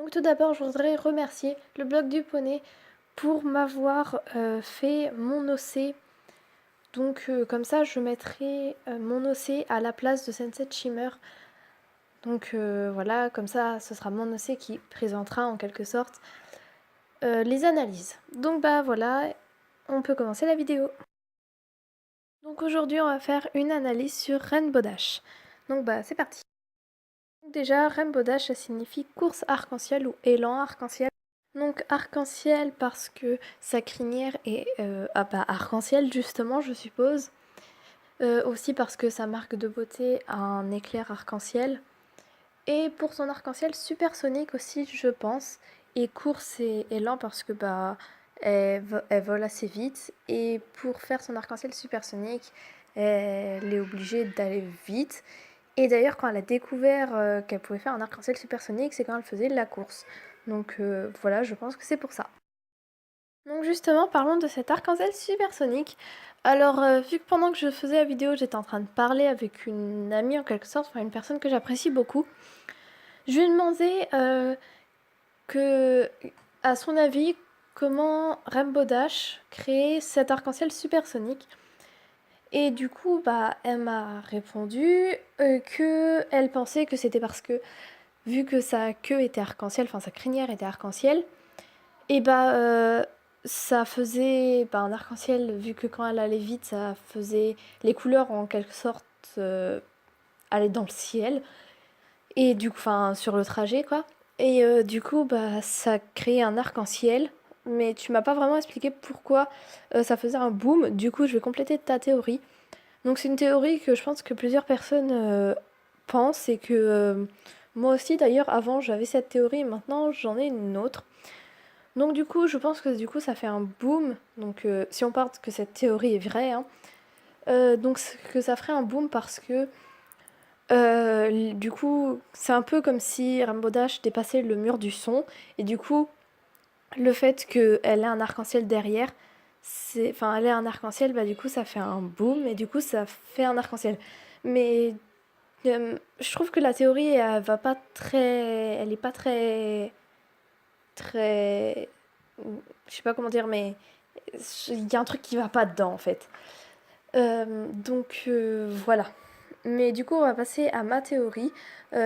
Donc tout d'abord, je voudrais remercier le blog du poney pour m'avoir fait mon OC. Donc comme ça, je mettrai mon OC à la place de Sunset Shimmer. Donc voilà, comme ça, ce sera mon OC qui présentera en quelque sorte les analyses. Donc bah voilà, on peut commencer la vidéo. Donc aujourd'hui, on va faire une analyse sur Rainbow Dash. Donc bah c'est parti. Donc déjà, Rainbow Dash, ça signifie course arc-en-ciel ou élan arc-en-ciel. Donc arc-en-ciel parce que sa crinière est arc-en-ciel justement, je suppose. Aussi parce que sa marque de beauté a un éclair arc-en-ciel. Et pour son arc-en-ciel supersonique aussi, je pense. Et course et élan parce que elle vole assez vite. Et pour faire son arc-en-ciel supersonique, elle est obligée d'aller vite. Et d'ailleurs, quand elle a découvert qu'elle pouvait faire un arc-en-ciel supersonique, c'est quand elle faisait de la course. Donc voilà, je pense que c'est pour ça. Donc justement, parlons de cet arc-en-ciel supersonique. Alors, vu que pendant que je faisais la vidéo, j'étais en train de parler avec une amie en quelque sorte, enfin une personne que j'apprécie beaucoup, je lui ai demandé à son avis, comment Rainbow Dash créait cet arc-en-ciel supersonique. Et du coup, elle m'a répondu que elle pensait que c'était parce que, vu que sa queue était arc-en-ciel, enfin sa crinière était arc-en-ciel, et ça faisait un arc-en-ciel, vu que quand elle allait vite, ça faisait les couleurs en quelque sorte aller dans le ciel, et du coup, enfin sur le trajet quoi. Et du coup, ça créait un arc-en-ciel, mais tu m'as pas vraiment expliqué pourquoi ça faisait un boom. Du coup, je vais compléter ta théorie. Donc c'est une théorie que je pense que plusieurs personnes pensent et que moi aussi d'ailleurs avant j'avais cette théorie et maintenant j'en ai une autre. Donc du coup je pense que du coup ça fait un boom. Donc si on part que cette théorie est vraie, hein, donc que ça ferait un boom parce que du coup c'est un peu comme si Rainbow Dash dépassait le mur du son et du coup le fait qu'elle ait un arc-en-ciel derrière, enfin elle ait un arc-en-ciel, du coup ça fait un boom et du coup ça fait un arc-en-ciel. Mais je trouve que la théorie elle va pas très, elle est pas très, je sais pas comment dire, mais il y a un truc qui va pas dedans en fait. Voilà. Mais du coup, on va passer à ma théorie.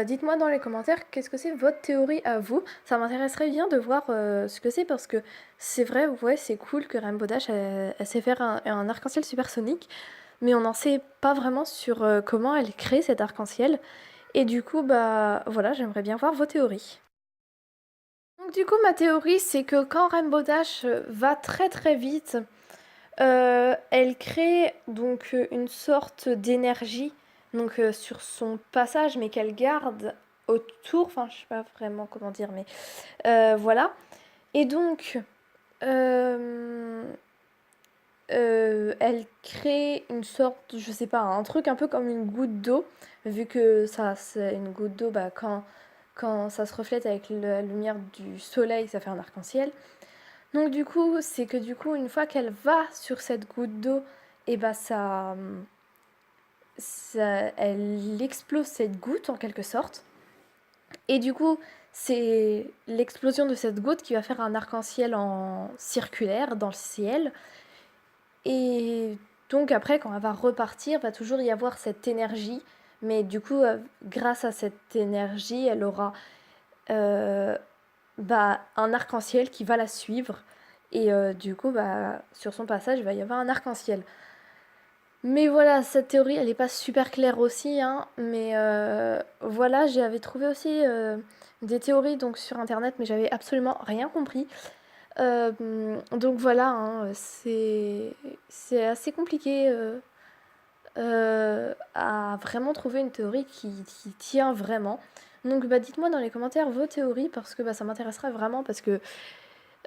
Dites-moi dans les commentaires qu'est-ce que c'est votre théorie à vous. Ça m'intéresserait bien de voir ce que c'est parce que c'est vrai, ouais, c'est cool que Rainbow Dash elle sait faire un arc-en-ciel supersonique, mais on n'en sait pas vraiment sur comment elle crée cet arc-en-ciel. Et du coup, voilà, j'aimerais bien voir vos théories. Donc du coup, ma théorie, c'est que quand Rainbow Dash va très très vite, elle crée donc une sorte d'énergie donc sur son passage, mais qu'elle garde autour. Enfin, je sais pas vraiment comment dire, mais voilà. Et donc, euh, elle crée une sorte, je sais pas, un truc un peu comme une goutte d'eau, vu que ça, c'est une goutte d'eau, quand ça se reflète avec la lumière du soleil, ça fait un arc-en-ciel. Donc du coup, c'est que du coup, une fois qu'elle va sur cette goutte d'eau, et elle explose cette goutte en quelque sorte. Et du coup, c'est l'explosion de cette goutte qui va faire un arc-en-ciel en circulaire dans le ciel. Et donc après, quand elle va repartir, va toujours y avoir cette énergie. Mais du coup, grâce à cette énergie, elle aura euh, un arc-en-ciel qui va la suivre. Et du coup, sur son passage, il va y avoir un arc-en-ciel. Mais voilà, cette théorie, elle n'est pas super claire aussi, hein, mais voilà, j'avais trouvé aussi des théories donc, sur Internet, mais j'avais absolument rien compris. Donc voilà, hein, c'est assez compliqué à vraiment trouver une théorie qui tient vraiment. Donc dites-moi dans les commentaires vos théories, parce que ça m'intéresserait vraiment, parce que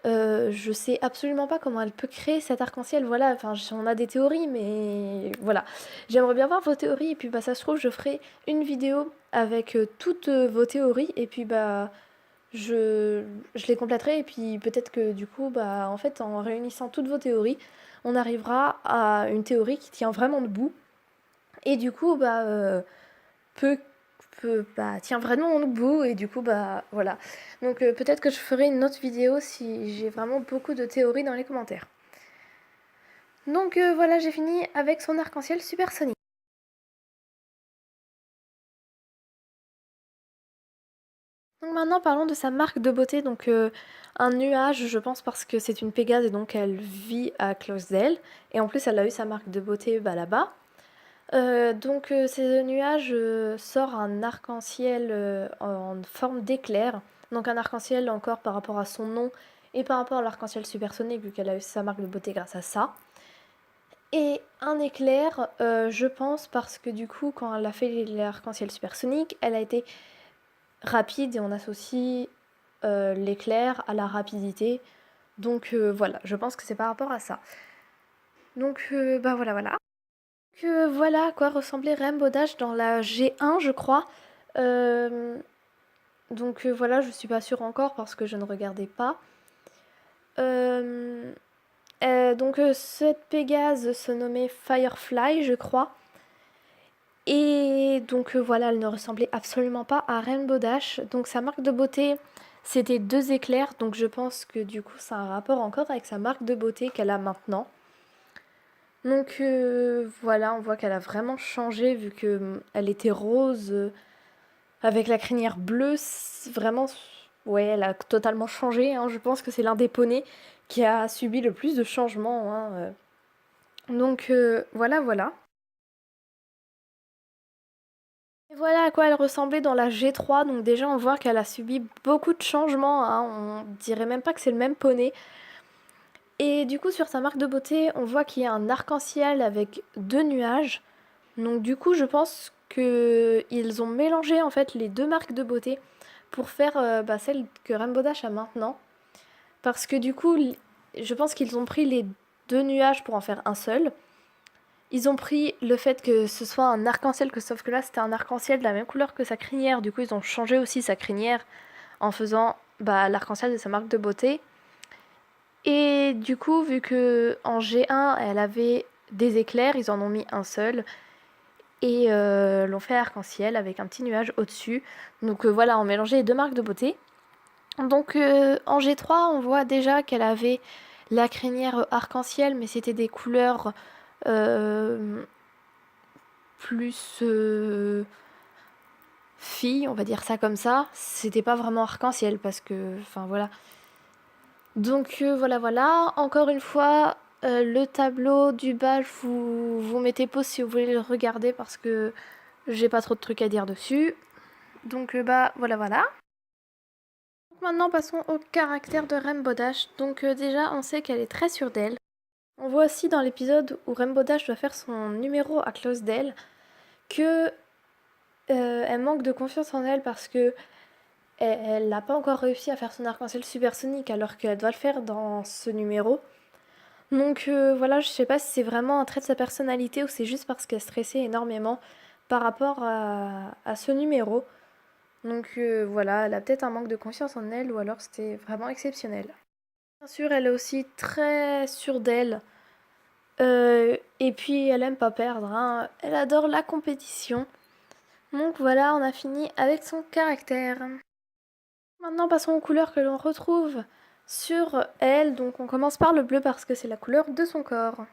je sais absolument pas comment elle peut créer cet arc-en-ciel. Voilà, enfin, on a des théories, mais voilà. J'aimerais bien voir vos théories, et puis ça se trouve, je ferai une vidéo avec toutes vos théories, et puis je, je les compléterai, et puis peut-être que du coup, en fait, en réunissant toutes vos théories, on arrivera à une théorie qui tient vraiment debout, et du coup, peut tient vraiment debout et du coup voilà. Donc peut-être que je ferai une autre vidéo si j'ai vraiment beaucoup de théories dans les commentaires. Donc voilà, j'ai fini avec son arc-en-ciel supersonique. Donc maintenant parlons de sa marque de beauté, donc un nuage je pense parce que c'est une Pégase et donc elle vit à Closedale et en plus elle a eu sa marque de beauté là-bas. Donc ce nuage sort un arc-en-ciel en forme d'éclair, donc un arc-en-ciel encore par rapport à son nom et par rapport à l'arc-en-ciel supersonique vu qu'elle a eu sa marque de beauté grâce à ça. Et un éclair, je pense parce que du coup quand elle a fait l'arc-en-ciel supersonique, elle a été rapide et on associe l'éclair à la rapidité. Donc voilà, je pense que c'est par rapport à ça. Donc voilà. Donc voilà à quoi ressemblait Rainbow Dash dans la G1 je crois. Donc voilà, je suis pas sûre encore parce que je ne regardais pas. Donc cette Pégase se nommait Firefly je crois. Et donc voilà, elle ne ressemblait absolument pas à Rainbow Dash. Donc sa marque de beauté, c'était 2 éclairs. Donc je pense que du coup, ça a un rapport encore avec sa marque de beauté qu'elle a maintenant. Donc voilà, on voit qu'elle a vraiment changé vu qu'elle était rose avec la crinière bleue. Vraiment, ouais, elle a totalement changé, hein. Je pense que c'est l'un des poneys qui a subi le plus de changements, hein. Donc voilà. Et voilà à quoi elle ressemblait dans la G3, donc déjà on voit qu'elle a subi beaucoup de changements, hein. On dirait même pas que c'est le même poney. Et du coup sur sa marque de beauté, on voit qu'il y a un arc-en-ciel avec 2 nuages. Donc du coup je pense qu'ils ont mélangé en fait les 2 marques de beauté pour faire celle que Rainbow Dash a maintenant. Parce que du coup, je pense qu'ils ont pris les 2 nuages pour en faire un seul. Ils ont pris le fait que ce soit un arc-en-ciel, sauf que là c'était un arc-en-ciel de la même couleur que sa crinière. Du coup, ils ont changé aussi sa crinière en faisant l'arc-en-ciel de sa marque de beauté. Et du coup, vu que en G1 elle avait des éclairs, ils en ont mis un seul et l'ont fait arc-en-ciel avec un petit nuage au-dessus. Donc voilà, on mélangeait les 2 marques de beauté. Donc en G3, on voit déjà qu'elle avait la crinière arc-en-ciel, mais c'était des couleurs plus filles, on va dire ça comme ça. C'était pas vraiment arc-en-ciel parce que, enfin voilà. Donc voilà. Encore une fois, le tableau du bas, vous mettez pause si vous voulez le regarder parce que j'ai pas trop de trucs à dire dessus. Donc voilà. Maintenant, passons au caractère de Rainbow Dash. Donc déjà, on sait qu'elle est très sûre d'elle. On voit aussi dans l'épisode où Rainbow Dash doit faire son numéro à Closedale que elle manque de confiance en elle parce que elle n'a pas encore réussi à faire son arc-en-ciel supersonique alors qu'elle doit le faire dans ce numéro. Donc voilà, je sais pas si c'est vraiment un trait de sa personnalité ou c'est juste parce qu'elle stressait énormément par rapport à ce numéro. Donc voilà, elle a peut-être un manque de confiance en elle ou alors c'était vraiment exceptionnel. Bien sûr, elle est aussi très sûre d'elle. Et puis, elle aime pas perdre, hein. Elle adore la compétition. Donc voilà, on a fini avec son caractère. Maintenant, passons aux couleurs que l'on retrouve sur elle. Donc on commence par le bleu parce que c'est la couleur de son corps.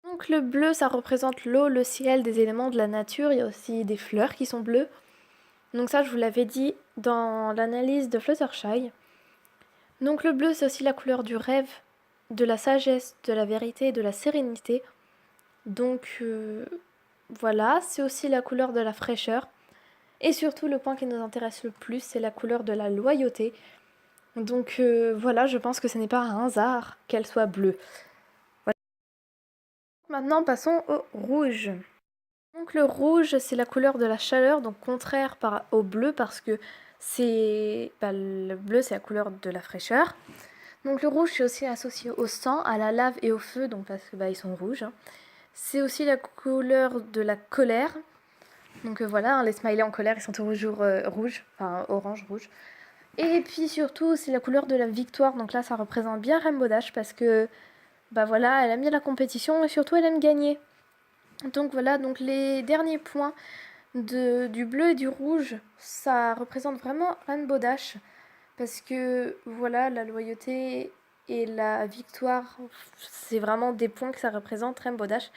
Donc le bleu, ça représente l'eau, le ciel, des éléments de la nature. Il y a aussi des fleurs qui sont bleues. Donc ça, je vous l'avais dit dans l'analyse de Fluttershy. Donc le bleu, c'est aussi la couleur du rêve, de la sagesse, de la vérité et de la sérénité. Donc voilà, c'est aussi la couleur de la fraîcheur. Et surtout, le point qui nous intéresse le plus, c'est la couleur de la loyauté. Donc voilà, je pense que ce n'est pas un hasard qu'elle soit bleue. Voilà. Maintenant, passons au rouge. Donc le rouge, c'est la couleur de la chaleur, donc contraire au bleu parce que le bleu, c'est la couleur de la fraîcheur. Donc le rouge, c'est aussi associé au sang, à la lave et au feu, donc parce que ils sont rouges, hein. C'est aussi la couleur de la colère. Donc voilà, hein, les smileys en colère, ils sont toujours rouges, enfin orange, rouge. Et puis surtout, c'est la couleur de la victoire. Donc là, ça représente bien Rainbow Dash parce que, voilà, elle aime bien la compétition et surtout, elle aime gagner. Donc voilà, donc les derniers points du bleu et du rouge, ça représente vraiment Rainbow Dash. Parce que voilà, la loyauté et la victoire, c'est vraiment des points que ça représente, Rainbow Dash.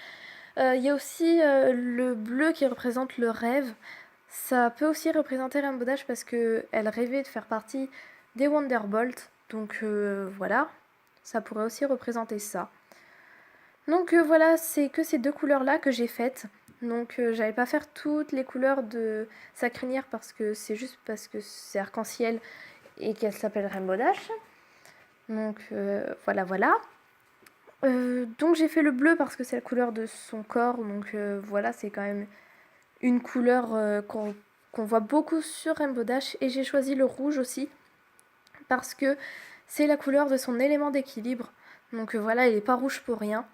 Il y a aussi le bleu qui représente le rêve. Ça peut aussi représenter Rainbow Dash parce qu'elle rêvait de faire partie des Wonderbolts. Donc voilà, ça pourrait aussi représenter ça. Donc voilà, c'est que ces deux couleurs-là que j'ai faites. Donc j'allais pas faire toutes les couleurs de sa crinière parce que c'est juste parce que c'est arc-en-ciel et qu'elle s'appelle Rainbow Dash. Donc voilà, voilà. Donc j'ai fait le bleu parce que c'est la couleur de son corps. Donc voilà, c'est quand même une couleur qu'on voit beaucoup sur Rainbow Dash. Et j'ai choisi le rouge aussi parce que c'est la couleur de son élément d'équilibre. Donc voilà, il n'est pas rouge pour rien.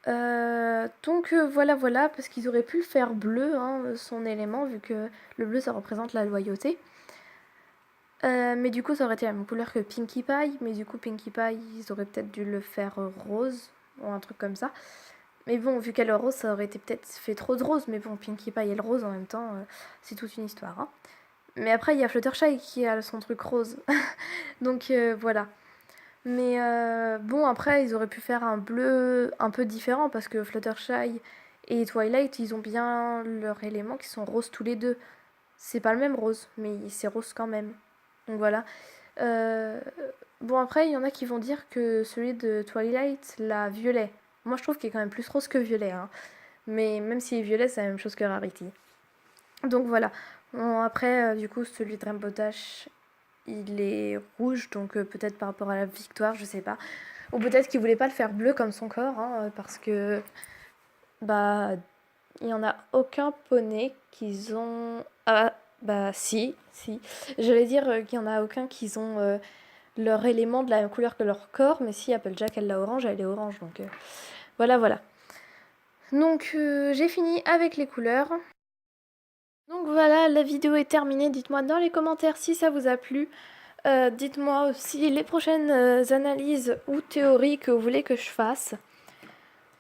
Donc voilà, voilà, parce qu'ils auraient pu le faire bleu, hein, son élément, vu que le bleu ça représente la loyauté. Mais du coup, ça aurait été la même couleur que Pinkie Pie. Mais du coup, Pinkie Pie, ils auraient peut-être dû le faire rose ou un truc comme ça. Mais bon, vu qu'elle est rose, ça aurait été peut-être fait trop de rose. Mais bon, Pinkie Pie et le rose en même temps, c'est toute une histoire. Hein. Mais après, il y a Fluttershy qui a son truc rose. Donc voilà. Mais bon, après, ils auraient pu faire un bleu un peu différent parce que Fluttershy et Twilight, ils ont bien leurs éléments qui sont roses tous les deux. C'est pas le même rose, mais c'est rose quand même. Donc voilà. Euh, bon, après, il y en a qui vont dire que celui de Twilight, la violet. Moi, je trouve qu'il est quand même plus rose que violet. Hein. Mais même s'il est violet, c'est la même chose que Rarity. Donc voilà. Bon, après, du coup, celui de Rainbow Dash, il est rouge. Donc peut-être par rapport à la victoire, je sais pas. Ou peut-être qu'il voulait pas le faire bleu comme son corps. Hein, parce que, bah, il y en a aucun poney qu'ils ont. Ah, bah si, si. J'allais dire qu'il y en a aucun qu'ils ont leur élément de la même couleur que leur corps, mais si Applejack elle l'a orange, elle est orange. Donc voilà, voilà. Donc j'ai fini avec les couleurs. Donc voilà, la vidéo est terminée. Dites-moi dans les commentaires si ça vous a plu. Dites-moi aussi les prochaines analyses ou théories que vous voulez que je fasse.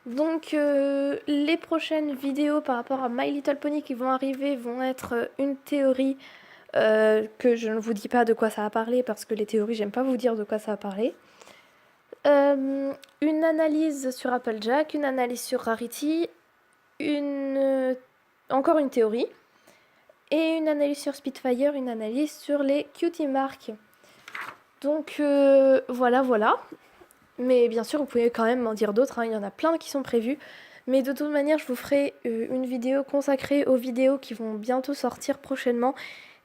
Donc les prochaines vidéos par rapport à My Little Pony qui vont arriver vont être une théorie que je ne vous dis pas de quoi ça va parler parce que les théories j'aime pas vous dire de quoi ça va parler. Une analyse sur Applejack, une analyse sur Rarity, encore une théorie et une analyse sur Spitfire, une analyse sur les Cutie Marks. Donc voilà, voilà. Mais bien sûr, vous pouvez quand même m'en dire d'autres, hein. Il y en a plein qui sont prévus. Mais de toute manière, je vous ferai une vidéo consacrée aux vidéos qui vont bientôt sortir prochainement.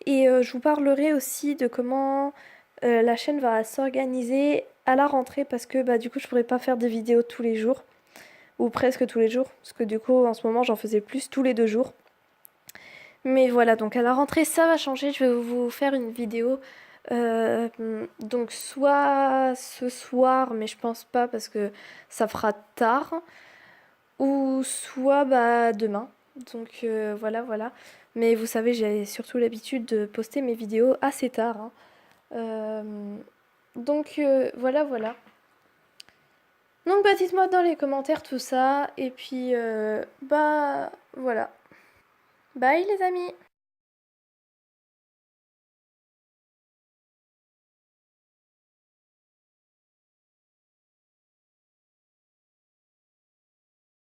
Et je vous parlerai aussi de comment la chaîne va s'organiser à la rentrée parce que bah, du coup, je pourrais pas faire des vidéos tous les jours. Ou presque tous les jours. Parce que du coup, en ce moment, j'en faisais plus tous les 2 jours. Mais voilà, donc à la rentrée, ça va changer. Je vais vous faire une vidéo. Donc soit ce soir, mais je pense pas parce que ça fera tard, ou soit bah demain. Donc voilà, voilà. Mais vous savez, j'ai surtout l'habitude de poster mes vidéos assez tard. Hein. Donc voilà, voilà. Donc bah dites-moi dans les commentaires tout ça, et puis bah voilà. Bye les amis!